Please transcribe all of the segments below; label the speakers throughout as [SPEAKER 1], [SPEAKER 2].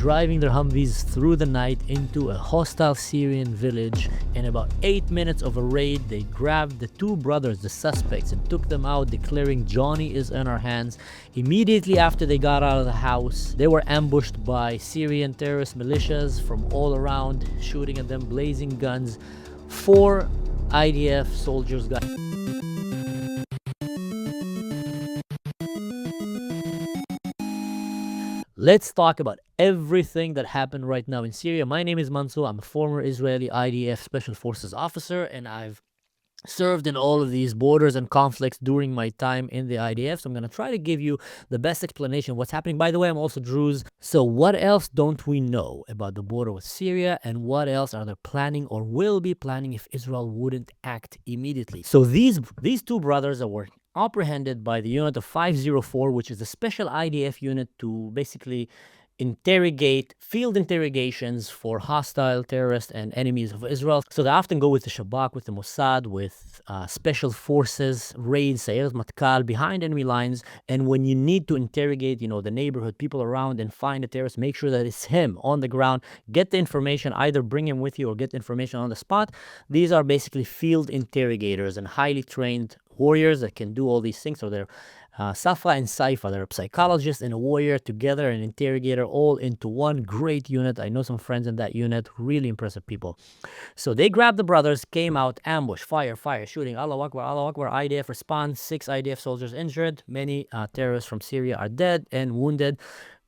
[SPEAKER 1] driving their Humvees through the night into a hostile Syrian village. In about 8 minutes of a raid, they grabbed the two brothers, the suspects, and took them out, declaring Johnny is in our hands. Immediately after they got out of the house, they were ambushed by Syrian terrorist militias from all around, shooting at them, blazing guns. 4 IDF soldiers got... Let's talk about everything that happened right now in Syria. My name is Mansour. I'm a former Israeli IDF Special Forces officer, and I've served in all of these borders and conflicts during my time in the IDF. So I'm going to try to give you the best explanation of what's happening. By the way, I'm also Druze. So what else don't we know about the border with Syria, and what else are they planning or will be planning if Israel wouldn't act immediately? So these two brothers were apprehended by the unit of 504, which is a special IDF unit to basically interrogate, field interrogations for hostile terrorists and enemies of Israel. So they often go with the Shabak, with the Mossad, with special forces, raids, Sayeret Matkal, behind enemy lines. And when you need to interrogate, the neighborhood, people around, and find a terrorist, make sure that it's him on the ground. Get the information, either bring him with you or get information on the spot. These are basically field interrogators and highly trained warriors that can do all these things. So they're Safa and Saifa, they're a psychologist and a warrior together, an interrogator, all into one great unit. I know some friends in that unit, really impressive people. So they grabbed the brothers, came out, ambush, fire, shooting, Allahu Akbar, IDF response, 6 IDF soldiers injured, many terrorists from Syria are dead and wounded.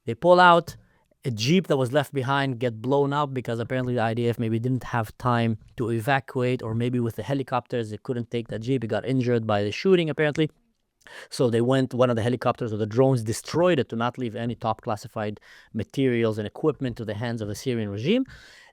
[SPEAKER 1] They pull out. A jeep that was left behind get blown up because apparently the IDF maybe didn't have time to evacuate, or maybe with the helicopters they couldn't take that jeep. It got injured by the shooting apparently. So they went, one of the helicopters or the drones destroyed it to not leave any top classified materials and equipment to the hands of the Syrian regime,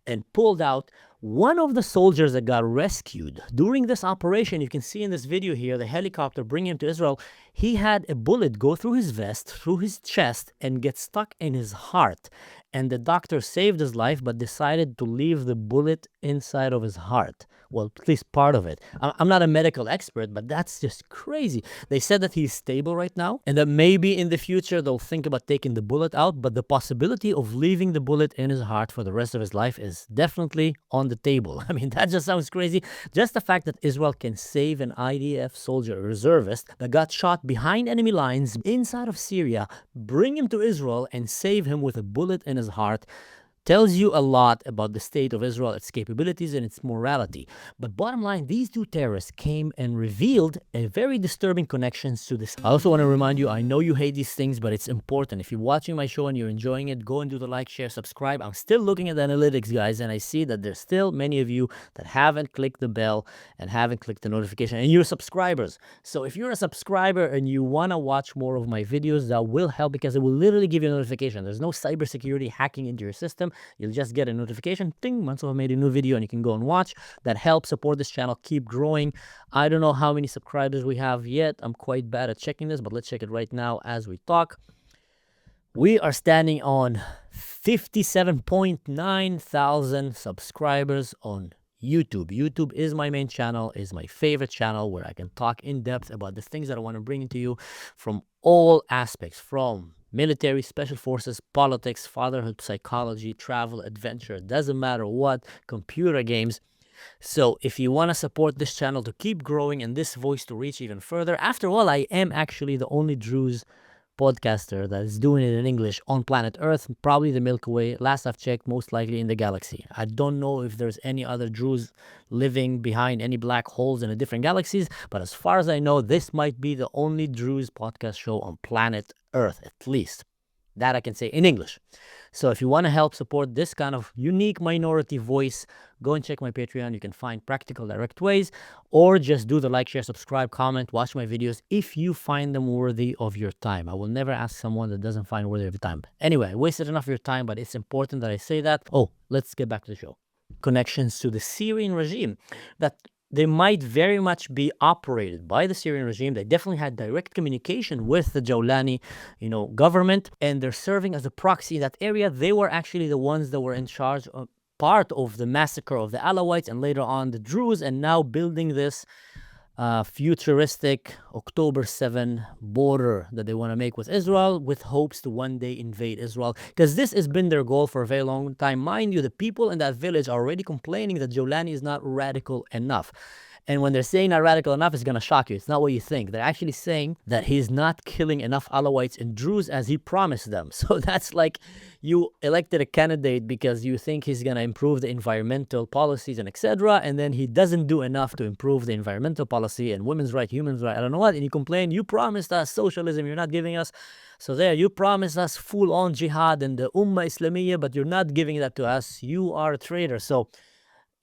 [SPEAKER 1] and pulled out. One of the soldiers that got rescued during this operation, you can see in this video here, the helicopter bring him to Israel. He had a bullet go through his vest, through his chest, and get stuck in his heart. And the doctor saved his life, but decided to leave the bullet inside of his heart. Well, at least part of it. I'm not a medical expert, but that's just crazy. They said that he's stable right now, and that maybe in the future they'll think about taking the bullet out, but the possibility of leaving the bullet in his heart for the rest of his life is definitely on the table. I mean, that just sounds crazy. Just the fact that Israel can save an IDF soldier, a reservist, that got shot behind enemy lines inside of Syria, bring him to Israel and save him with a bullet in his heart, tells you a lot about the state of Israel, its capabilities, and its morality. But bottom line, these two terrorists came and revealed a very disturbing connections to this. I also want to remind you, I know you hate these things, but it's important. If you're watching my show and you're enjoying it, go and do the like, share, subscribe. I'm still looking at the analytics, guys, and I see that there's still many of you that haven't clicked the bell and haven't clicked the notification, and you're subscribers. So if you're a subscriber and you want to watch more of my videos, that will help, because it will literally give you a notification. There's no cybersecurity hacking into your system. You'll just get a notification, ding, Mansour made a new video, and you can go and watch. That helps support this channel, keep growing. I don't know how many subscribers we have yet. I'm quite bad at checking this, but let's check it right now as we talk. We are standing on 57.9 thousand subscribers on YouTube. YouTube is my main channel, is my favorite channel, where I can talk in depth about the things that I want to bring to you from all aspects, from military, special forces, politics, fatherhood, psychology, travel, adventure, doesn't matter what, computer games. So if you want to support this channel to keep growing and this voice to reach even further, after all, I am actually the only Druze podcaster that is doing it in English on planet Earth, probably the Milky Way, last I've checked, most likely in the galaxy. I don't know if there's any other Druze living behind any black holes in the different galaxies, but as far as I know, this might be the only Druze podcast show on planet Earth, at least. That I can say in English. So if you want to help support this kind of unique minority voice, go and check my Patreon. You can find practical, direct ways, or just do the like, share, subscribe, comment, watch my videos if you find them worthy of your time. I will never ask someone that doesn't find worthy of your time. Anyway, I wasted enough of your time, but it's important that I say that. Oh, let's get back to the show. Connections to the Syrian regime that they might very much be operated by the Syrian regime. They definitely had direct communication with the Jawlani, government, and they're serving as a proxy in that area. They were actually the ones that were in charge of part of the massacre of the Alawites and later on the Druze, and now building this futuristic October 7 border that they want to make with Israel with hopes to one day invade Israel. Because this has been their goal for a very long time. Mind you, the people in that village are already complaining that Jolani is not radical enough. And when they're saying not radical enough, it's going to shock you. It's not what you think. They're actually saying that he's not killing enough Alawites and Druze as he promised them. So that's like you elected a candidate because you think he's going to improve the environmental policies and etc. And then he doesn't do enough to improve the environmental policy and women's rights, human rights, I don't know what. And you complain, you promised us socialism, you're not giving us. So there, you promised us full-on jihad and the Ummah Islamiyya, but you're not giving that to us. You are a traitor. So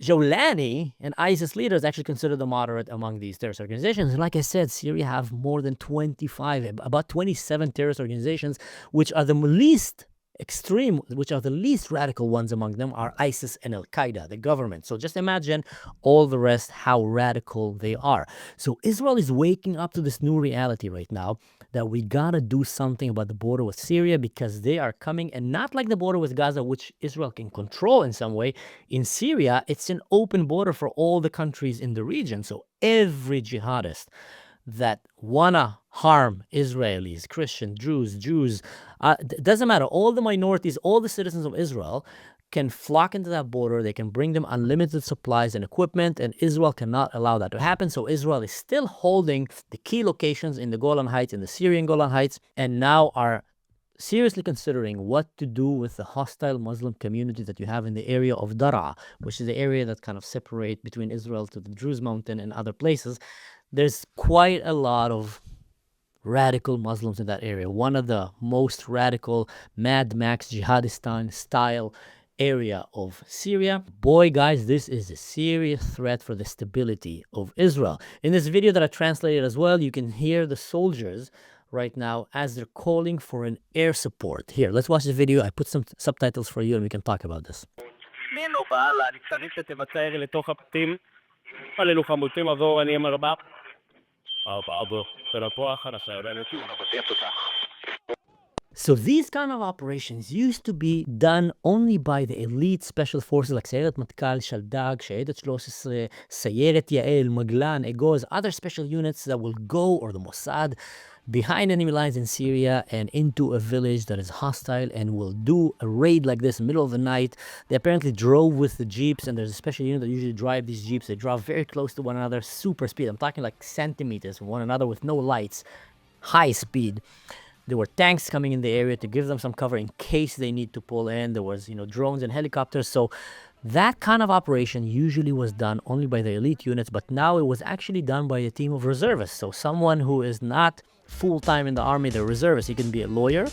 [SPEAKER 1] Jolani and ISIS leaders actually consider the moderate among these terrorist organizations. And like I said, Syria have more than 25, about 27 terrorist organizations, which are the least extreme, which are the least radical ones among them are ISIS and Al-Qaeda, the government. So just imagine all the rest, how radical they are. So Israel is waking up to this new reality right now that we gotta do something about the border with Syria because they are coming, and not like the border with Gaza, which Israel can control in some way. In Syria, it's an open border for all the countries in the region. So every jihadist that wanna harm Israelis, Christian, Jews, doesn't matter. All the minorities, all the citizens of Israel can flock into that border. They can bring them unlimited supplies and equipment, and Israel cannot allow that to happen. So Israel is still holding the key locations in the Golan Heights, in the Syrian Golan Heights, and now are seriously considering what to do with the hostile Muslim community that you have in the area of Daraa, which is the area that kind of separates between Israel to the Druze mountain and other places. There's quite a lot of radical Muslims in that area. One of the most radical Mad Max jihadistan style area of Syria. Boy, guys, this is a serious threat for the stability of Israel. In this video that I translated as well, you can hear the soldiers right now as they're calling for an air support. Here, let's watch the video. I put some subtitles for you and we can talk about this. So these kind of operations used to be done only by the elite special forces like سيارة متكال, شلداغ, شهيدة 13, سيارة يائل, Maglan, Egoz, other special units that will go, or the Mossad, behind enemy lines in Syria and into a village that is hostile and will do a raid like this in the middle of the night. They apparently drove with the jeeps, and there's a special unit that usually drive these jeeps. They drive very close to one another, super speed. I'm talking like centimeters from one another with no lights, high speed. There were tanks coming in the area to give them some cover in case they need to pull in. There was, drones and helicopters. So that kind of operation usually was done only by the elite units, but now it was actually done by a team of reservists. So someone who is not full-time in the army, the reservist. You can be a lawyer,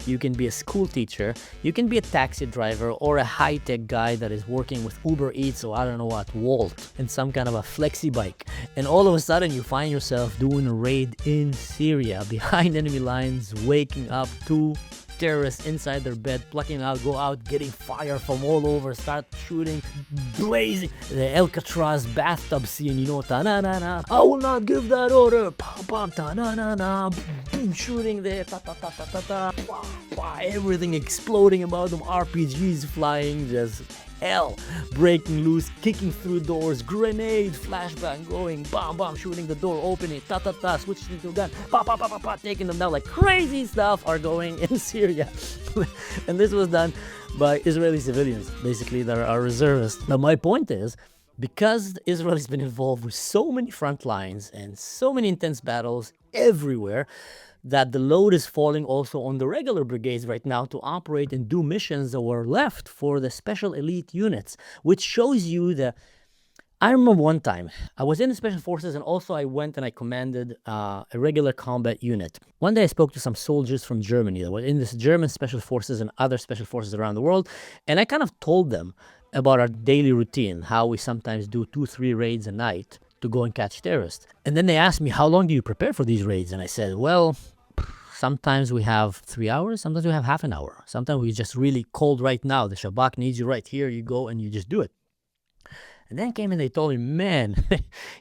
[SPEAKER 1] you can be a school teacher, you can be a taxi driver, or a high-tech guy that is working with Uber Eats or I don't know what, Wolt, in some kind of a flexi bike. And all of a sudden you find yourself doing a raid in Syria behind enemy lines, waking up two terrorists inside their bed, plucking out, go out, getting fire from all over, start shooting, blazing. The Alcatraz bathtub scene, ta-na-na-na, I will not give that order, pam-pam, ta-na-na-na, boom, shooting there, ta-ta-ta-ta-ta-ta, everything exploding about them, RPGs flying, just hell breaking loose, kicking through doors, grenade, flashbang going, bam, shooting the door, opening, ta-ta-ta, switching to gun, pa, taking them down, like crazy stuff are going in Syria. And this was done by Israeli civilians, basically, that are reservists. Now, my point is, because Israel has been involved with so many front lines and so many intense battles everywhere, that the load is falling also on the regular brigades right now to operate and do missions that were left for the special elite units, which shows you I remember one time, I was in the special forces, and also I went and I commanded a regular combat unit. One day I spoke to some soldiers from Germany that were in this German special forces and other special forces around the world, and I kind of told them about our daily routine, how we sometimes do 2-3 raids a night to go and catch terrorists. And then they asked me, how long do you prepare for these raids? And I said, well, sometimes we have 3 hours, sometimes we have half an hour. Sometimes we just really cold right now. The Shabak needs you right here. You go and you just do it. And then came and they told me, man,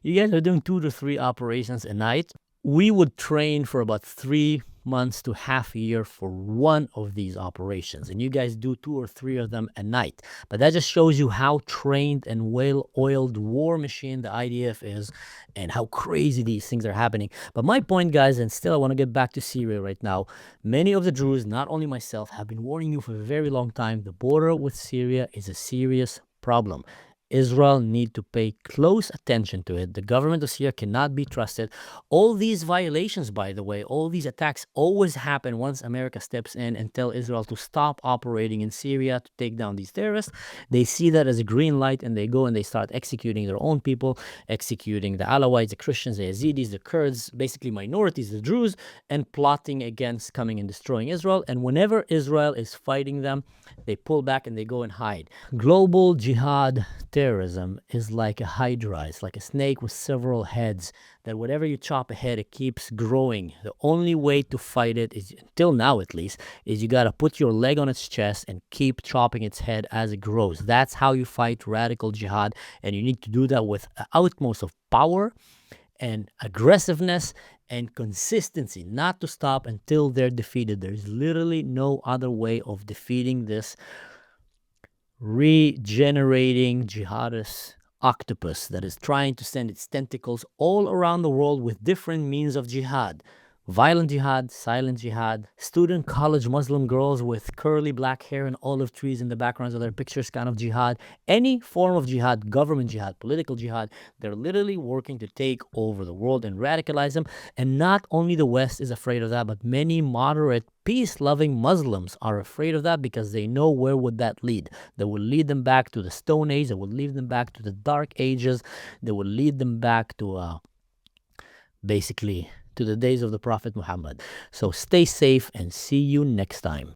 [SPEAKER 1] you guys are doing 2 to 3 operations a night. We would train for about 3 months to half a year for one of these operations. And you guys do 2 or 3 of them a night. But that just shows you how trained and well-oiled war machine the IDF is and how crazy these things are happening. But my point, guys, and still I want to get back to Syria right now. Many of the Druze, not only myself, have been warning you for a very long time. The border with Syria is a serious problem. Israel need to pay close attention to it. The government of Syria cannot be trusted. All these violations, by the way, all these attacks always happen once America steps in and tell Israel to stop operating in Syria to take down these terrorists. They see that as a green light and they go and they start executing their own people, executing the Alawites, the Christians, the Yazidis, the Kurds, basically minorities, the Druze, and plotting against coming and destroying Israel. And whenever Israel is fighting them, they pull back and they go and hide. Global jihad terrorism is like a hydra. It's like a snake with several heads, that whatever you chop a head, it keeps growing. The only way to fight it is, until now at least, is you got to put your leg on its chest and keep chopping its head as it grows. That's how you fight radical jihad, and you need to do that with utmost of power and aggressiveness and consistency, not to stop until they're defeated. There's literally no other way of defeating this regenerating jihadist octopus that is trying to send its tentacles all around the world with different means of jihad. Violent jihad, silent jihad, student college Muslim girls with curly black hair and olive trees in the backgrounds of their pictures kind of jihad. Any form of jihad, government jihad, political jihad, they're literally working to take over the world and radicalize them. And not only the West is afraid of that, but many moderate, peace-loving Muslims are afraid of that because they know where would that lead. That will lead them back to the Stone Age. That will lead them back to the Dark Ages. That will lead them back to basically to the days of the Prophet Muhammad. So stay safe and see you next time.